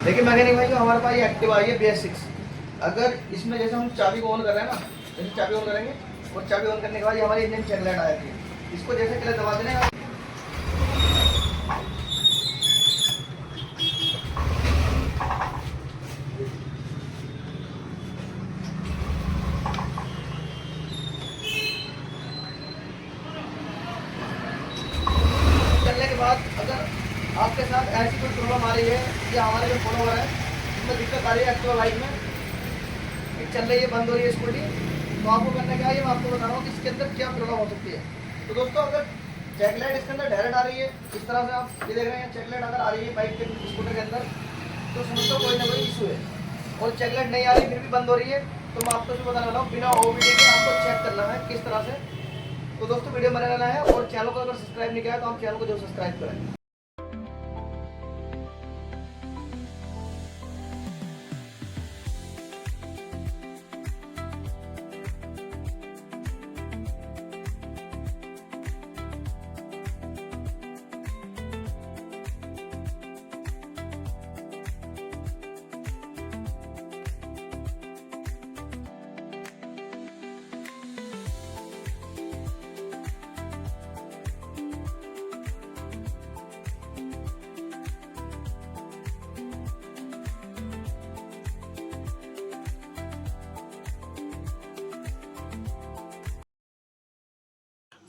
देखिए मैकेनिक भाई, हमारे पास ये एक्टिवा आई है BS6। अगर इसमें जैसे हम चाबी को ऑन कर रहे हैं ना, जैसे चाबी ऑन करेंगे और चाबी ऑन करने के बाद ये हमारी इंजन चेक लाइट आ जाती है। इसको जैसे पहले दबा देने चलने के बाद अगर आपके साथ ऐसी कोई प्रॉब्लम आ रही है या हमारे जो फॉलोवर है उसमें दिक्कत आ रही है एक्टिवा बाइक में, चल रही है, बंद हो रही है स्कूटी, तो आपको करने का है, मैं आपको बता रहा हूँ कि इसके अंदर क्या प्रॉब्लम हो सकती है। तो दोस्तों, अगर चेक लाइट इसके अंदर डायरेक्ट आ रही है, इस तरह से आप ये देख रहे हैं, चेक लाइट अगर आ रही है बाइक के स्कूटर के अंदर, तो समझो कोई ना कोई इशू है। और चेक लाइट नहीं आ रही फिर भी बंद हो रही है, तो मैं आपको बताने वाला हूँ बिना OBD के आपको चेक करना है किस तरह से। तो दोस्तों, वीडियो बना लेना है और चैनल को अगर सब्सक्राइब नहीं किया है तो आप चैनल को जरूर सब्सक्राइब करें।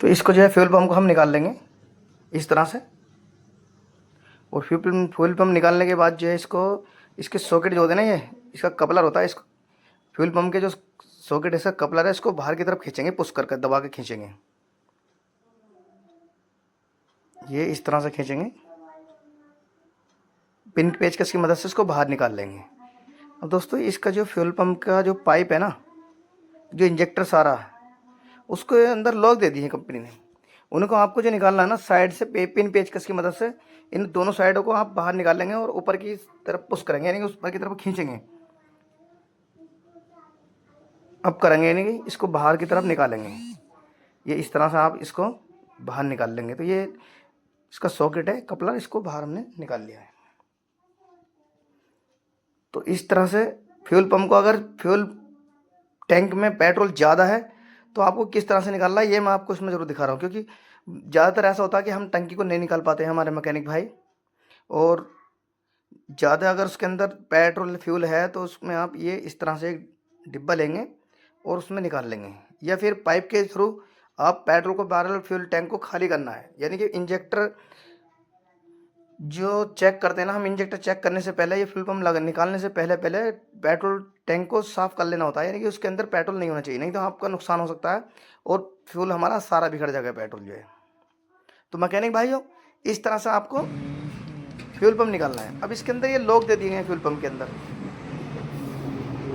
तो इसको जो है फ्यूल पम्प को हम निकाल लेंगे इस तरह से। और फ्यूल पम्प निकालने के बाद जो है इसको, इसके सॉकेट जो होते हैं ना, ये इसका कपलर होता है, इसको फ्यूल पम्प के जो सॉकेट इसका कपलर है, इसको बाहर की तरफ खींचेंगे, पुश कर दबा के खींचेंगे। ये इस तरह से खींचेंगे, पिन पेचकस की मदद से इसको बाहर निकाल लेंगे। अब दोस्तों, इसका जो फ्यूल पम्प का जो पाइप है ना, जो इंजेक्टर सारा, उसको अंदर लॉक दे दी है कंपनी ने। उनको आपको जो निकालना है ना, साइड से पिन पेचकस की मदद से इन दोनों साइडों को आप बाहर निकाल लेंगे और ऊपर की तरफ पुश करेंगे, यानी कि ऊपर की तरफ खींचेंगे। अब करेंगे यानी कि इसको बाहर की तरफ निकालेंगे। ये इस तरह से आप इसको बाहर निकाल लेंगे। तो ये इसका सॉकेट है, कपलर, इसको बाहर हमने निकाल लिया है। तो इस तरह से फ्यूल पंप को, अगर फ्यूल टैंक में पेट्रोल ज़्यादा है तो आपको किस तरह से निकालना है, ये मैं आपको इसमें ज़रूर दिखा रहा हूँ। क्योंकि ज़्यादातर ऐसा होता है कि हम टंकी को नहीं निकाल पाते हैं हमारे मैकेनिक भाई, और ज़्यादा अगर उसके अंदर पेट्रोल फ्यूल है तो उसमें आप ये इस तरह से एक डिब्बा लेंगे और उसमें निकाल लेंगे, या फिर पाइप के थ्रू आप पेट्रोल को बैरल फ्यूल टैंक को खाली करना है। यानी कि इंजेक्टर जो चेक करते हैं ना हम, इंजेक्टर चेक करने से पहले, ये फ्यूल पम्प निकालने से पहले पेट्रोल टैंक को साफ़ कर लेना होता है। यानी कि उसके अंदर पेट्रोल नहीं होना चाहिए, नहीं तो आपका नुकसान हो सकता है और फ्यूल हमारा सारा बिगड़ जाएगा, पेट्रोल जो है। तो मैकेनिक भाइयों, इस तरह से आपको फ्यूल पम्प निकालना है। अब इसके अंदर ये लॉक दे दिए गए हैं, फ्यूल पम्प के अंदर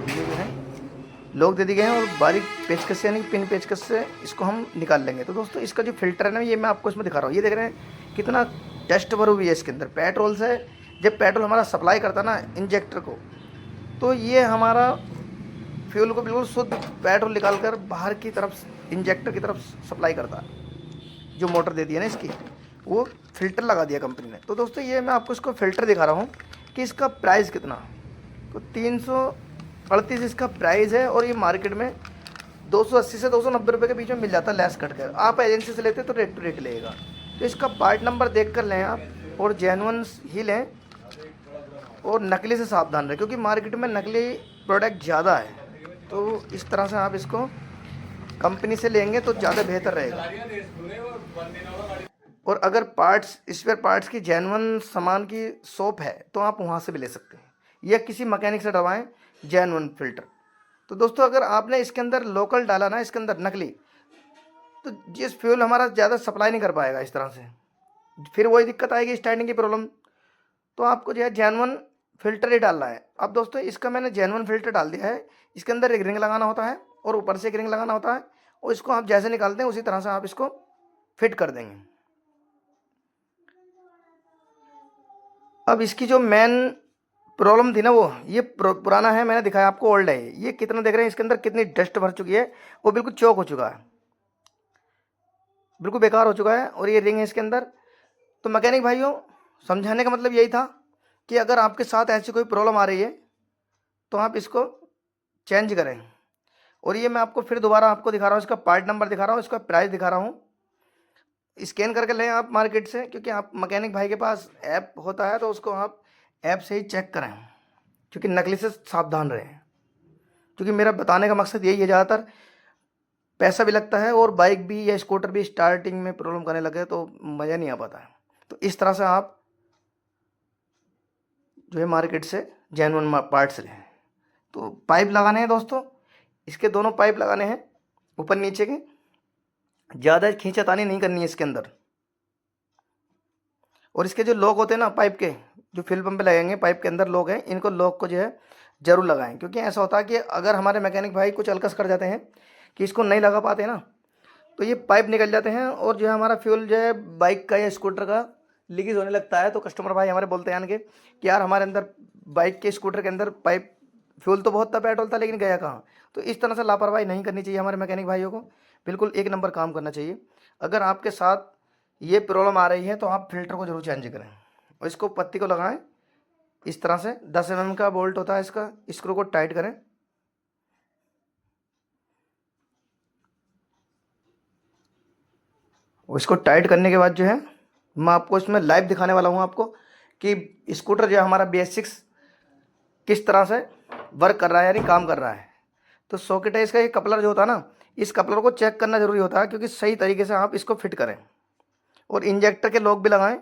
ये जो है लॉक दे दिए गए हैं, और बारीक पेचकस से यानी पिन पेचकस से इसको हम निकाल लेंगे। तो दोस्तों, इसका जो फिल्टर है ना, ये मैं आपको इसमें दिखा रहा हूँ। ये देख रहे हैं कितना डस्ट भरी हुई है इसके अंदर पेट्रोल से। जब पेट्रोल हमारा सप्लाई करता है ना इंजेक्टर को, तो ये हमारा फ्यूल को बिल्कुल शुद्ध पेट्रोल निकाल कर बाहर की तरफ इंजेक्टर की तरफ सप्लाई करता है। जो मोटर दे दी है ना इसकी, वो फ़िल्टर लगा दिया कंपनी ने। तो दोस्तों, ये मैं आपको इसको फ़िल्टर दिखा रहा हूँ कि इसका प्राइस कितना। तो 338 इसका प्राइस है, और ये मार्केट में 280 से 290 रुपये के बीच में मिल जाता है, लेस कट कर। आप एजेंसी से लेते तो रेट टू रेट लेगा। तो इसका पार्ट नंबर देख कर लें आप, और जेन्युइन ही लें, और नकली से सावधान रहें, क्योंकि मार्केट में नकली प्रोडक्ट ज़्यादा है। तो इस तरह से आप इसको कंपनी से लेंगे तो ज़्यादा बेहतर रहेगा। और अगर पार्ट्स, स्पेयर पार्ट्स की जेन्युइन सामान की शॉप है तो आप वहाँ से भी ले सकते हैं, या किसी मैकेनिक से डलवाएं जेन्युइन फ़िल्टर। तो दोस्तों, अगर आपने इसके अंदर लोकल डाला ना, इसके अंदर नकली, तो जिस फ्यूल हमारा ज़्यादा सप्लाई नहीं कर पाएगा इस तरह से, फिर वही दिक्कत आएगी, स्टार्टिंग की प्रॉब्लम। तो आपको जो है जेन्युइन फ़िल्टर ही डालना है। अब दोस्तों, इसका मैंने जेन्युइन फ़िल्टर डाल दिया है। इसके अंदर एक रिंग लगाना होता है और ऊपर से एक रिंग लगाना होता है, और इसको आप जैसे निकालते हैं उसी तरह से आप इसको फिट कर देंगे। अब इसकी जो मेन प्रॉब्लम थी ना, वो ये पुराना है, मैंने दिखाया आपको, ओल्ड है। ये कितना देख रहे हैं इसके अंदर कितनी डस्ट भर चुकी है, वो बिल्कुल चौक हो चुका है, बिल्कुल बेकार हो चुका है। और ये रिंग है इसके अंदर। तो मैकेनिक भाइयों, समझाने का मतलब यही था कि अगर आपके साथ ऐसी कोई प्रॉब्लम आ रही है तो आप इसको चेंज करें। और ये मैं आपको फिर दोबारा आपको दिखा रहा हूँ, इसका पार्ट नंबर दिखा रहा हूँ, इसका प्राइस दिखा रहा हूँ। स्कैन करके लें आप मार्केट से, क्योंकि आप मैकेनिक भाई के पास ऐप होता है तो उसको आप ऐप से ही चेक करें, क्योंकि नकली से सावधान रहें। क्योंकि मेरा बताने का मकसद यही है, ज़्यादातर पैसा भी लगता है और बाइक भी या स्कूटर भी स्टार्टिंग में प्रॉब्लम करने लगे तो मज़ा नहीं आ पाता है। तो इस तरह से आप जो है मार्केट से जेन्युइन पार्ट्स लें। तो पाइप लगाने हैं दोस्तों, इसके दोनों पाइप लगाने हैं ऊपर नीचे के, ज़्यादा खींचातानी नहीं करनी है इसके अंदर। और इसके जो लॉक होते हैं ना पाइप के, जो फिल पंप पे लगेंगे पाइप के अंदर लॉक हैं, इनको लॉक को जो है ज़रूर लगाएं। क्योंकि ऐसा होता है कि अगर हमारे मैकेनिक भाई कुछ अलकस कर जाते हैं कि इसको नहीं लगा पाते ना, तो ये पाइप निकल जाते हैं और जो है हमारा फ्यूल जो है बाइक का या स्कूटर का लीकेज होने लगता है। तो कस्टमर भाई हमारे बोलते हैं कि यार हमारे अंदर बाइक के स्कूटर के अंदर पाइप फ्यूल तो बहुत था, पेट्रोल था, लेकिन गया कहाँ। तो इस तरह से लापरवाही नहीं करनी चाहिए हमारे मैकेनिक भाइयों को, बिल्कुल एक नंबर काम करना चाहिए। अगर आपके साथ ये प्रॉब्लम आ रही है तो आप फिल्टर को जरूर चेंज करें और इसको पत्ती को लगाएं इस तरह से। 10 mm का बोल्ट होता है इसका, स्क्रू को टाइट करें। और इसको टाइट करने के बाद जो है मैं आपको इसमें लाइव दिखाने वाला हूँ आपको कि स्कूटर जो है हमारा BS6 किस तरह से वर्क कर रहा है, यानी काम कर रहा है। तो सॉकेट है इसका, ये कपलर जो होता है ना, इस कपलर को चेक करना ज़रूरी होता है, क्योंकि सही तरीके से आप इसको फिट करें। और इंजेक्टर के लॉक भी लगाएं,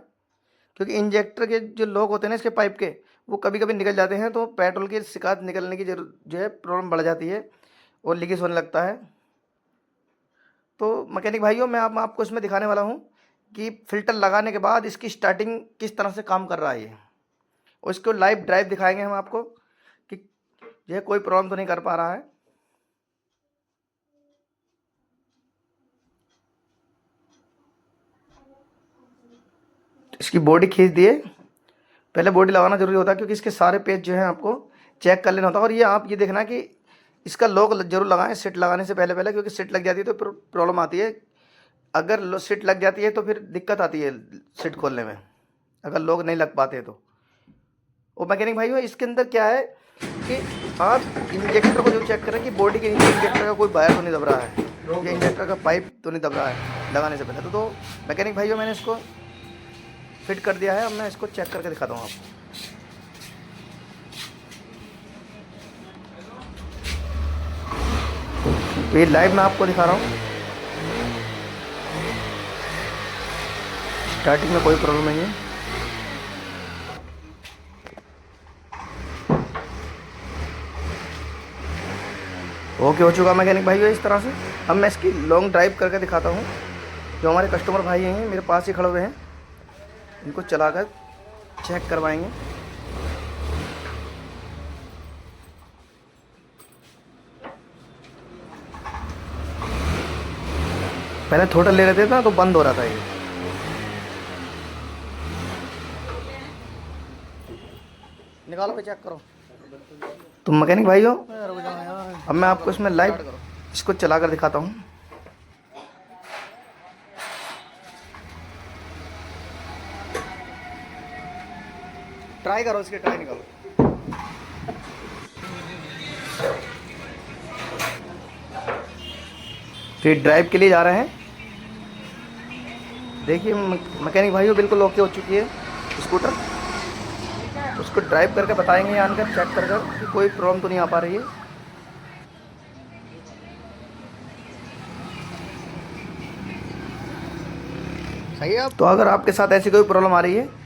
क्योंकि इंजेक्टर के जो लॉक होते हैं ना इसके पाइप के, वो कभी कभी निकल जाते हैं तो पेट्रोल की शिकायत निकलने की जो है प्रॉब्लम बढ़ जाती है और लीकेज होने लगता है। तो मैकेनिक भाइयों मैं आपको इसमें दिखाने वाला हूँ कि फ़िल्टर लगाने के बाद इसकी स्टार्टिंग किस तरह से काम कर रहा है ये, और इसको लाइव ड्राइव दिखाएंगे हम आपको कि जो है कोई प्रॉब्लम तो नहीं कर पा रहा है। इसकी बॉडी खींच दिए, पहले बॉडी लगाना जरूरी होता है क्योंकि इसके सारे पेज जो है आपको चेक कर लेना होता है। और ये आप ये देखना कि इसका लॉक जरूर लगाएं सीट लगाने से पहले, क्योंकि सीट लग जाती है तो प्रॉब्लम आती है। अगर सीट लग जाती है तो फिर दिक्कत आती है सीट खोलने में, अगर लॉक नहीं लग पाते तो। और मैकेनिक भाई इसके अंदर क्या है कि आप इंजेक्टर को जो चेक करें कि बॉडी के नीचे इंजेक्टर का कोई वायर तो नहीं दब रहा है, ये इंजेक्टर का पाइप तो नहीं दब रहा है लगाने से पहले। तो मैकेनिक भाइयों मैंने इसको फिट कर दिया है, अब मैं इसको चेक करके दिखाता हूँ आपको। तो ये लाइव मैं आपको दिखा रहा हूँ, स्टार्टिंग में कोई प्रॉब्लम नहीं है। ओके हो चुका मैकेनिक भाई इस तरह से। अब मैं इसकी लॉन्ग ड्राइव करके दिखाता हूँ। जो हमारे कस्टमर भाई हैं मेरे पास ही खड़े हुए हैं, इनको चलाकर चेक करवाएंगे। पहले थ्रोटल ले रहे थे ना तो बंद हो रहा था ये। निकालो पे चेक करो। तो मैकेनिक भाइयों अब मैं आपको इसमें लाइव इसको चला कर दिखाता हूँ। ट्राई करो, इसके ट्राई निकालो। तो ये ड्राइव के लिए जा रहे हैं। देखिए मैकेनिक भाइयों बिल्कुल ओके हो चुकी है स्कूटर। उसको ड्राइव करके बताएंगे आनकर चेक कर कि कोई प्रॉब्लम तो नहीं आ पा रही है। सही है। तो अगर आपके साथ ऐसी कोई प्रॉब्लम आ रही है